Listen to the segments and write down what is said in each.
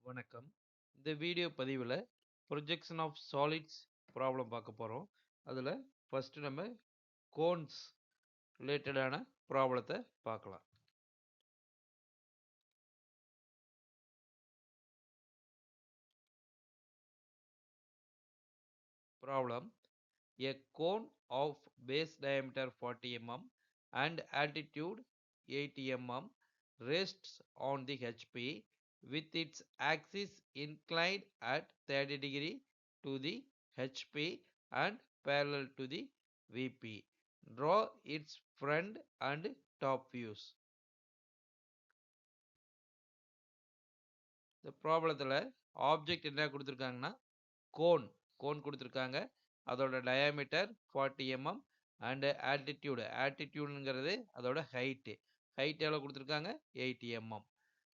வணக்கம். இந்த வீடியோ பதிவில் ப்ரொஜெக்ஷன் ஆஃப் சாலிட்ஸ் ப்ராப்ளம் பார்க்க போகிறோம். அதில் ஃபஸ்ட்டு நம்ம கோன்ஸ் ரிலேட்டடான ப்ராப்ளத்தை பார்க்கலாம். Problem: a cone of base diameter 40 mm and altitude 80 mm rests on the HP with its axis inclined at 30 degree to the HP and parallel to the VP. Draw its front and top views. இந்த ப்ராப்ளத்தில் object என்ன கொடுத்துருக்காங்கன்னா cone கொடுத்துருக்காங்க. அதோட diameter 40 mm and ஆல்டிடியூடுங்கிறது அதோட height எவ்வளோ கொடுத்துருக்காங்க, 80 mm.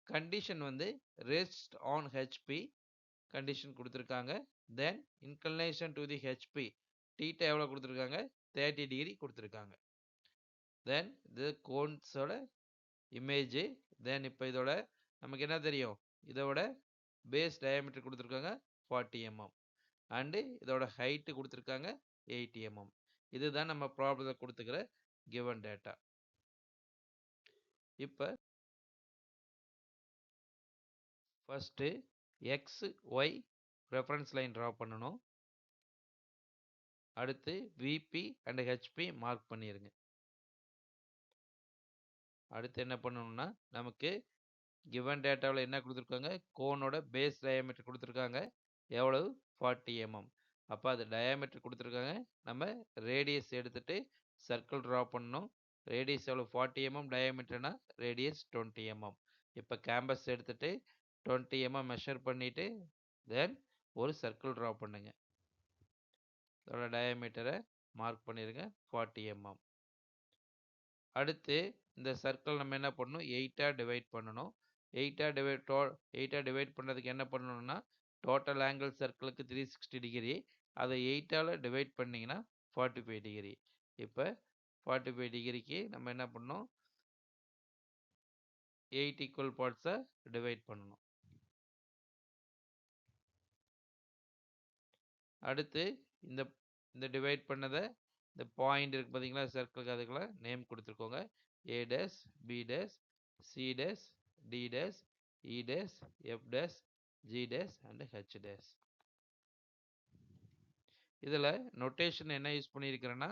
Condition வந்து ரெஸ்ட் ஆன் ஹெச்பி கண்டிஷன் கொடுத்துருக்காங்க. Then inclination to the HP theta எவ்வளோ கொடுத்துருக்காங்க, 30 டிகிரி கொடுத்துருக்காங்க. தென் இது கோன்ஸோட இமேஜ். தென் இப்போ இதோட நமக்கு என்ன தெரியும், இதோட பேஸ் டயாமீட்டர் கொடுத்துருக்காங்க 40 mm அண்டு இதோட ஹைட்டு கொடுத்துருக்காங்க 80 mm. இதுதான் நம்ம ப்ராப்ளத்தில் கொடுத்துக்கிற கிவன் டேட்டா. இப்போ first X Y reference line draw பண்ணணும். அடுத்து விபி அண்ட் ஹெச்பி மார்க் பண்ணிடுங்க. அடுத்து என்ன பண்ணணும்னா, நமக்கு கிவன் டேட்டாவில் என்ன கொடுத்துருக்காங்க, கோனோட பேஸ் டயாமீட்டர் கொடுத்துருக்காங்க எவ்வளவு, 40 mm. அப்போ அது டயாமீட்டர் கொடுத்துருக்காங்க. நம்ம ரேடியஸ் எடுத்துட்டு சர்க்கிள் ட்ரா பண்ணணும். ரேடியஸ் எவ்வளோ, 40 mm, டயாமீட்டர்னா ரேடியஸ் 20 mm. இப்போ கேம்பஸ் எடுத்துட்டு 20 mm மெஷர் பண்ணிட்டு தென் ஒரு சர்க்கிள் ட்ரா பண்ணுங்க. அதோட டயாமீட்டரை மார்க் பண்ணிடுங்க 40 mm. அடுத்து இந்த சர்க்கிள் நம்ம என்ன பண்ணணும், 8ஆக டிவைட் பண்ணணும். 8ஆக டிவைட் பண்ணுறதுக்கு என்ன பண்ணணும்னா, டோட்டல் ஆங்கிள் சர்க்கிளுக்கு 360 டிகிரி, அதை 8ஆல் டிவைட் பண்ணிங்கன்னா 45 டிகிரி. இப்போ 45 டிகிரிக்கு நம்ம என்ன பண்ணணும், 8 ஈக்குவல் பார்ட்ஸை டிவைட் பண்ணணும். அடுத்து இந்த இந்த டிவைட் பண்ணதை இந்த பாயிண்ட் இருக்குது பார்த்தீங்களா, சர்க்கிளுக்கு அதுக்கெல்லாம் நேம் கொடுத்துருக்கோங்க. A dash, B dash, C dash, D dash, E dash, F dash, G dash and H dash. இதில் நொட்டேஷன் என்ன யூஸ் பண்ணியிருக்கிறேன்னா,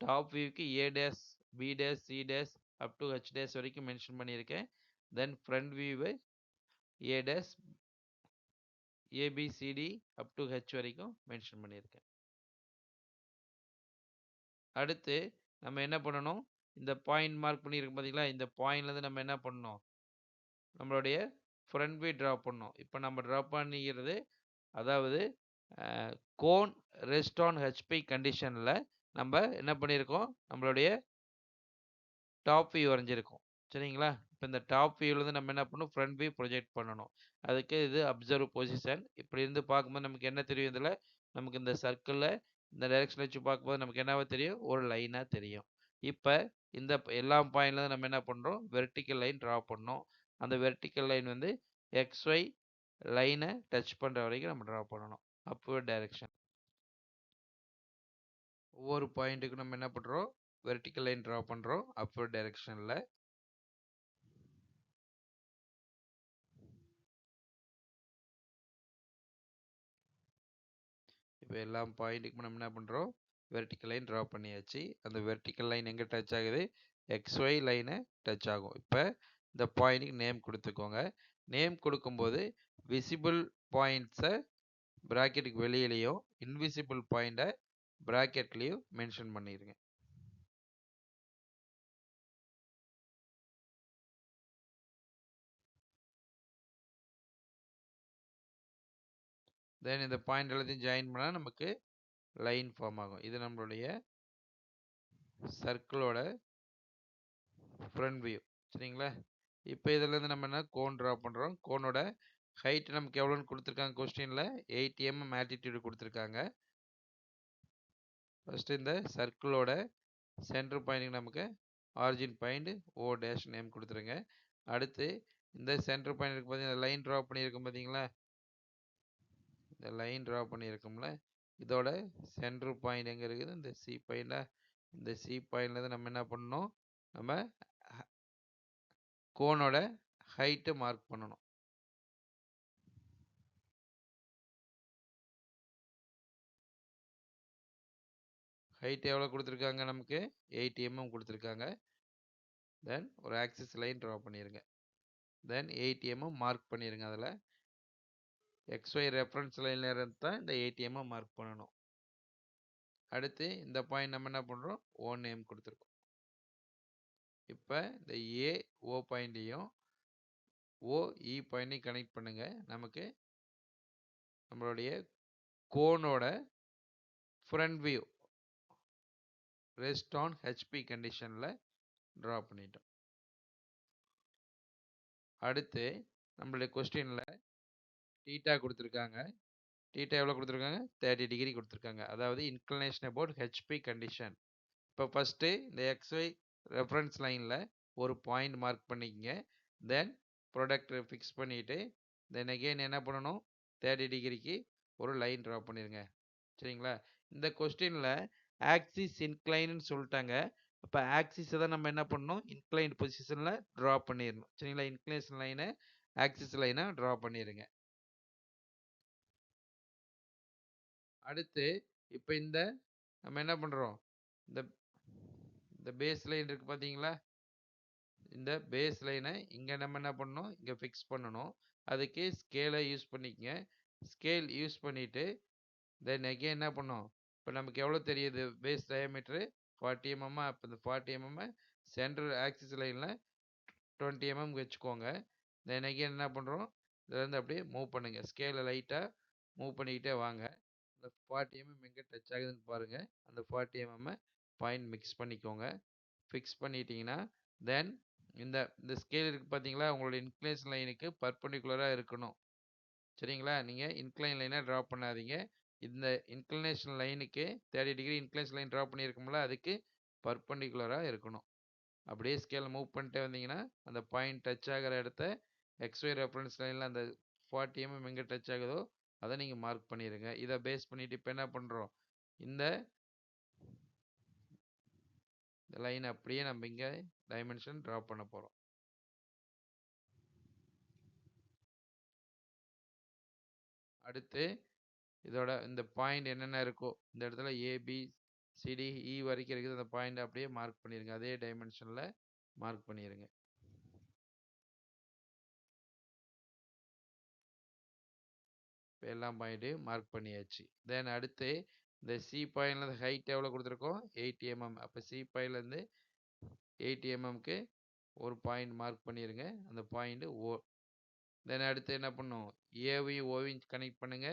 டாப் வியூக்கு A dash, B dash, C dash up to H dash வரைக்கும் mention பண்ணியிருக்கேன். Then front வியூவை A dash, ABCD up to H வரைக்கும் mention பண்ணியிருக்கேன். அடுத்து நம்ம என்ன பண்ணணும், இந்த பாயிண்ட் மார்க் பண்ணியிருக்கோம் பார்த்தீங்களா, இந்த பாயிண்ட்லேருந்து நம்ம என்ன பண்ணணும், நம்மளுடைய ஃப்ரண்ட் வியூ ட்ரா பண்ணணும். இப்போ நம்ம ட்ரா பண்ணிக்கிறது, அதாவது கோன் ரெஸ்ட் ஆன் ஹெச்பி கண்டிஷனில் நம்ம என்ன பண்ணியிருக்கோம், நம்மளுடைய டாப் வியூ வரைஞ்சிருக்கோம். சரிங்களா? இப்போ இந்த டாப் வியூலேருந்து நம்ம என்ன பண்ணணும், ஃப்ரண்ட் வியூ ப்ரொஜெக்ட் பண்ணணும். அதுக்கு இது அப்சர்வ் பொசிஷன். இப்படி இருந்து பார்க்கும்போது நமக்கு என்ன தெரியும், இதில் நமக்கு இந்த சர்க்கிளில் இந்த டைரெக்ஷன் வச்சு பார்க்கும்போது நமக்கு என்னவா தெரியும், ஒரு லைனாக தெரியும். இப்போ இந்த எல்லா பாயிண்ட்லேருந்து நம்ம என்ன பண்ணுறோம், வெர்டிக்கல் லைன் ட்ரா பண்ணோம். அந்த வெர்டிக்கல் லைன் வந்து XY லைனை டச் பண்ணுற வரைக்கும் நம்ம ட்ரா பண்ணணும், அப்வர்ட் டைரெக்ஷன். ஒவ்வொரு பாயிண்ட்டுக்கும் நம்ம என்ன பண்ணுறோம், வெர்டிக்கல் லைன் ட்ரா பண்ணுறோம் அப்வர்ட் டைரெக்ஷனில். இப்போ எல்லா பாயிண்ட்டுக்கும் நம்ம என்ன பண்ணுறோம், வெர்டிக்கல் லைன் ட்ரா பண்ணியாச்சு. அந்த வெர்டிக்கல் லைன் எங்கே டச் ஆகுது, XY லைனை டச் ஆகும். இப்போ இந்த பாயிண்ட்டுக்கு நேம் கொடுத்துக்கோங்க. நேம் கொடுக்கும்போது விசிபிள் பாயிண்ட்ஸை ப்ராக்கெட்டுக்கு வெளியிலையும் இன்விசிபிள் பாயிண்ட்டை ப்ராக்கெட்லேயும் மென்ஷன் பண்ணிடுங்க. தென் இந்த பாயிண்ட் எல்லாத்தையும் ஜாயின் பண்ணால் நமக்கு லைன் ஃபார்ம் ஆகும். இது நம்மளுடைய சர்க்கிளோட ஃப்ரண்ட் வியூ. சரிங்களா? இப்போ இதிலேருந்து நம்ம என்ன கோன் ட்ரா பண்ணுறோம். கோனோட ஹைட் நமக்கு எவ்வளோன்னு கொடுத்துருக்காங்க, கொஸ்டினில் 80 mm ஆல்டிடியூடு கொடுத்துருக்காங்க. ஃபஸ்ட்டு இந்த சர்க்கிளோட சென்டர் பாயிண்ட்டுக்கு நமக்கு origin point O dash name கொடுத்துருங்க. அடுத்து இந்த சென்டர் பாயிண்ட் இருக்கு பார்த்தீங்கன்னா லைன் ட்ரா பண்ணியிருக்கோம் பார்த்தீங்களா, இந்த லைன் ட்ரா பண்ணியிருக்கோம்ல, இதோட சென்டர் பாயிண்ட் எங்கே இருக்குது, இந்த சி பாயிண்டா. இந்த சி பாயிண்ட்லேருந்து நம்ம என்ன பண்ணணும், நம்ம கோனோட ஹைட்டை மார்க் பண்ணணும். ஹைட் எவ்வளோ கொடுத்துருக்காங்க, நமக்கு 8 mm கொடுத்துருக்காங்க. தென் ஒரு ஆக்சிஸ் லைன் ட்ரா பண்ணிடுங்க. தென் 8 mm மார்க் பண்ணிடுங்க. அதில் XY ரெஃபரன்ஸ் லைனில் இருந்து தான் இந்த 8 mm மார்க் பண்ணணும். அடுத்து இந்த பாயிண்ட் நம்ம என்ன பண்ணுறோம், O நேம் கொடுத்துருக்கோம். இப்போ இந்த AO பாயிண்ட்டையும் OE பாயிண்டையும் கனெக்ட் பண்ணுங்க. நமக்கு நம்மளுடைய கோனோட front view rest on HP கண்டிஷனில் ட்ரா பண்ணிட்டோம். அடுத்து நம்மளுடைய கொஸ்டினில் டீட்டா கொடுத்துருக்காங்க. டீட்டா எவ்வளோ கொடுத்துருக்காங்க, 30 டிகிரி கொடுத்துருக்காங்க. அதாவது இன்க்ளினேஷன் அபவுட் ஹெச்பி கண்டிஷன். இப்போ ஃபஸ்ட்டு இந்த XY ரெஃபரன்ஸ் லைனில் ஒரு பாயிண்ட் மார்க் பண்ணிக்கங்க. தென் ப்ராடக்ட் ஃபிக்ஸ் பண்ணிவிட்டு தென் அகெயின் என்ன பண்ணணும், 30 டிகிரிக்கு ஒரு லைன் ட்ரா பண்ணிடுங்க. சரிங்களா. இந்த கொஸ்டினில் ஆக்சிஸ் இன்க்ளைன்னு சொல்லிட்டாங்க. அப்போ ஆக்சிஸை தான் நம்ம என்ன பண்ணணும், இன்க்ளைன் பொசிஷனில் ட்ரா பண்ணிடணும். சரிங்களா. இன்க்ளினேஷன் லைனை ஆக்சிஸ் லைனை ட்ரா பண்ணிடுங்க. அடுத்து இப்போ இந்த நம்ம என்ன பண்ணுறோம், இந்த பேஸ் லைன் இருக்குது பார்த்தீங்களா, இந்த பேஸ் லைனை இங்கே நம்ம என்ன பண்ணணும், இங்கே ஃபிக்ஸ் பண்ணணும். அதுக்கு ஸ்கேலை யூஸ் பண்ணிக்கங்க. ஸ்கேல் யூஸ் பண்ணிவிட்டு தென் அகெயின் என்ன பண்ணோம், இப்போ நமக்கு எவ்வளோ தெரியுது, பேஸ் டயாமீட்ரு 40 mm. இப்போ இந்த 40 mm சென்டர் ஆக்சிஸ் லைனில் 20 mm வச்சுக்கோங்க. தென் அகெயின் என்ன பண்ணுறோம், இதுலேருந்து அப்படியே மூவ் பண்ணுங்கள். ஸ்கேலை லைட்டாக மூவ் பண்ணிக்கிட்டே வாங்க. இந்த 40 mm எங்கே டச் ஆகுதுன்னு பாருங்கள். அந்த 40 mm பாயிண்ட் மிக்ஸ் பண்ணிக்கோங்க. ஃபிக்ஸ் பண்ணிட்டீங்கன்னா தென் இந்த இந்த ஸ்கேல் இருக்குது பார்த்தீங்களா, உங்களோட இன்க்ளைன் லைனுக்கு பர்பண்டிகுலராக இருக்கணும். சரிங்களா. நீங்கள் இன்க்ளைன் லைனை ட்ரா பண்ணாதீங்க. இந்த இன்க்ளினேஷன் லைனுக்கு 30 டிகிரி இன்க்ளினேஷன் லைன் ட்ரா பண்ணியிருக்கோம்ல, அதுக்கு பர்பண்டிகுலராக இருக்கணும். அப்படியே ஸ்கேலை மூவ் பண்ணிட்டே வந்தீங்கன்னா அந்த பாயிண்ட் டச் ஆகிற இடத்த XY ரெஃபரன்ஸ் லைனில் அந்த 40 mm எங்கே டச் ஆகுதோ அதை நீங்கள் மார்க் பண்ணிடுங்க. இதை பேஸ் பண்ணிவிட்டு இப்போ என்ன பண்ணுறோம், இந்த லைன் அப்படியே நம்ம இங்கே டைமென்ஷன் ட்ரா பண்ண போகிறோம். அடுத்து இதோட இந்த பாயிண்ட் என்னென்ன இருக்கோ இந்த இடத்துல ABCDE வரைக்கும் இருக்குது, அந்த பாயிண்ட் அப்படியே மார்க் பண்ணிடுங்க. அதே டைமென்ஷனில் மார்க் பண்ணிடுங்க. இப்போ எல்லா பாயிண்ட்டையும் மார்க் பண்ணியாச்சு. தென் அடுத்து இந்த C பாயிண்ட்லேருந்து ஹைட் எவ்வளோ கொடுத்துருக்கோம், 8 mm. அப்போ C பாயிண்ட்லேருந்து 8 mmக்கு ஒரு பாயிண்ட் மார்க் பண்ணிடுங்க. அந்த பாயிண்ட் O. தென் அடுத்து என்ன பண்ணும், ஏவையும் ஓவையும் கனெக்ட் பண்ணுங்க,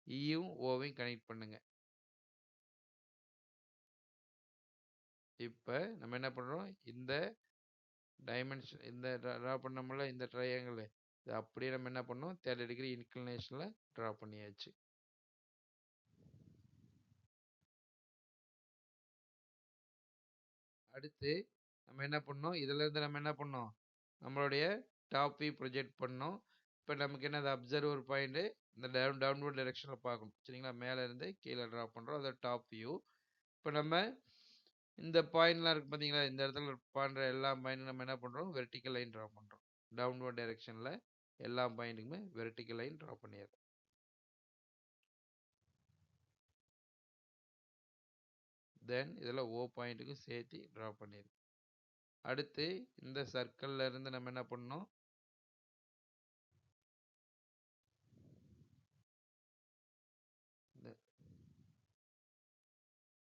இயும் ஓவையும் கனெக்ட் பண்ணுங்க. இப்போ நம்ம என்ன பண்ணுறோம், இந்த டைமென்ஷன் இந்த ட்ரா பண்ணோம்ல இந்த ட்ரையாங்கிள், இது அப்படியே நம்ம என்ன பண்ணோம் 30 டிகிரி இன்க்ளினேஷனில் ட்ரா பண்ணியாச்சு. அடுத்து நம்ம என்ன பண்ணோம், இதிலேருந்து நம்ம என்ன பண்ணோம், நம்மளுடைய டாப் வியூ ப்ரொஜெக்ட் பண்ணோம். இப்போ நமக்கு என்னது அப்சர்வர் பாயிண்ட்டு இந்த டவுன்வர்ட் டைரெக்ஷனில் பார்க்கணும். சரிங்களா. மேலே இருந்து கீழே ட்ரா பண்ணுறோம், அது டாப் வியூ. இப்போ நம்ம இந்த பாயிண்ட்லாம் இருக்குது பார்த்தீங்களா, இந்த இடத்துல பண்ணுற எல்லா பாயிண்ட்டும் நம்ம என்ன பண்ணுறோம், வெர்டிக்கல் லைன் ட்ரா பண்ணுறோம். டவுன்வர்ட் டைரெக்ஷனில் எல்லா பாயிண்ட்டுக்குமே வெர்டிக்கல் லைன் ட்ரா பண்ணிடுறோம். தென் இதில் O பாயிண்ட்டுக்கும் சேர்த்து ட்ரா பண்ணிடுறோம். அடுத்து இந்த சர்க்கிளில் இருந்து நம்ம என்ன பண்ணணும்,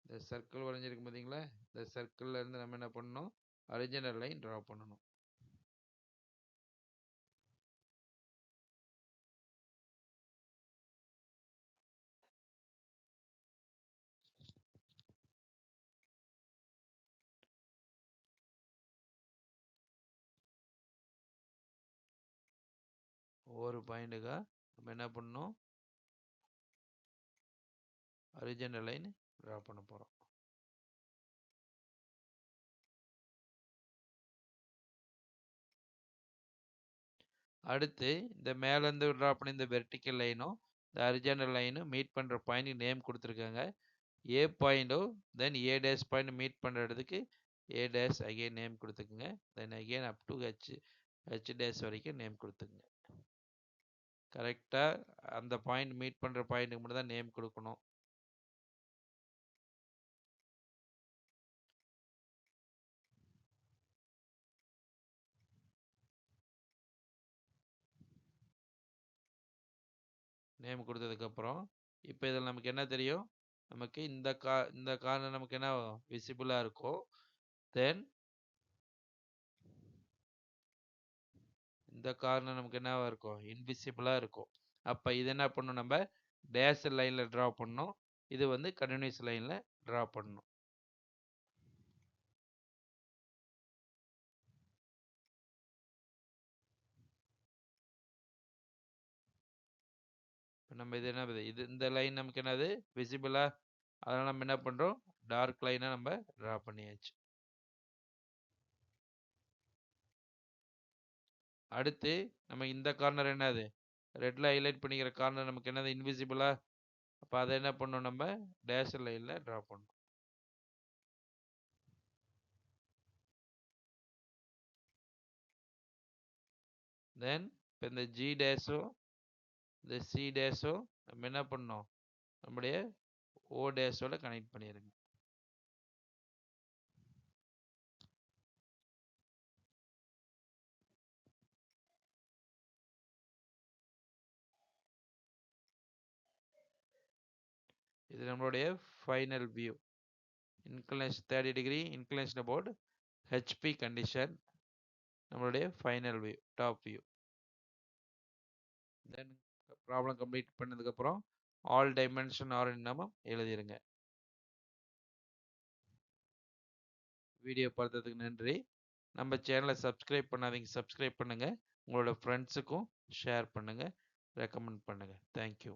இந்த சர்க்கிள் வரைஞ்சிருக்கு பார்த்தீங்களா, இந்த சர்க்கிளில் இருந்து நம்ம என்ன பண்ணணும், ஒரிஜினல் லைன் ட்ரா பண்ணணும். ஒவ்வொரு பாயிண்ட்டுக்காக நம்ம என்ன பண்ணணும், ஒரிஜினல் லைன் ட்ரா பண்ண போகிறோம். அடுத்து இந்த மேலேருந்து ட்ரா பண்ணி இந்த வெர்டிக்கல் லைனும் இந்த ஹரிஜாண்டல் லைனும் மீட் பண்ணுற பாயிண்ட் நேம் கொடுத்துருக்காங்க. ஏ பாயிண்ட்டும் then A dash point meet பண்ணுற இடத்துக்கு ஏ டேஷ் அகைன் நேம் கொடுத்துக்குங்க. Then again up to H dash வரைக்கும் நேம் கொடுத்துக்குங்க. கரெக்டாக அந்த பாயிண்ட் மீட் பண்ணுற பாயிண்ட்டுக்கு மட்டும் தான் நேம் கொடுக்கணும். நேம் கொடுத்ததுக்கப்புறம் இப்போ இதில் நமக்கு என்ன தெரியும், நமக்கு இந்த கார்னர் நமக்கு என்ன விசிபிளாக இருக்கும். தென் இந்த கார்னர் நமக்கு என்னவா இருக்கும், இன்விசிபிளாக இருக்கும். அப்போ இது என்ன பண்ணணும், நம்ம டேஷ் லைனில் ட்ரா பண்ணணும். இது வந்து கண்டினியூஸ் லைனில் ட்ரா பண்ணணும். இப்போ நம்ம இது என்ன இந்த லைன் நமக்கு என்னது விசிபிளா, அதனால் நம்ம என்ன பண்ணுறோம், டார்க் லைனை நம்ம ட்ரா பண்ணியாச்சு. அடுத்து நம்ம இந்த கார்னர் என்னது ரெட்ல ஹைலைட் பண்ணிக்கிற கார்னர் நமக்கு என்னது இன்விசிபிளா, அப்போ அதை என்ன பண்ணணும், நம்ம டேஷ் லைனில் ட்ரா பண்ணணும். தென் இப்போ இந்த ஜி டேஷோ இந்த சி டேஷோ நம்ம என்ன பண்ணோம், நம்முடைய ஓ டேஷோட கனெக்ட் பண்ணிடுங்க. இது நம்மளுடைய final view. Inclination 30 degree inclination about HP condition, நம்மளுடைய ஃபைனல் வியூ, டாப் வியூ. தென் ப்ராப்ளம் கம்ப்ளீட் பண்ணதுக்கப்புறம் ஆல் டைமென்ஷன் ஆர் நம்ம எழுதிருங்க. வீடியோ பார்த்ததுக்கு நன்றி. நம்ம சேனலை சப்ஸ்கிரைப் பண்ணாதீங்க, சப்ஸ்கிரைப் பண்ணுங்கள். உங்களோட ஃப்ரெண்ட்ஸுக்கும் ஷேர் பண்ணுங்கள், ரெக்கமெண்ட் பண்ணுங்கள். தேங்க்யூ.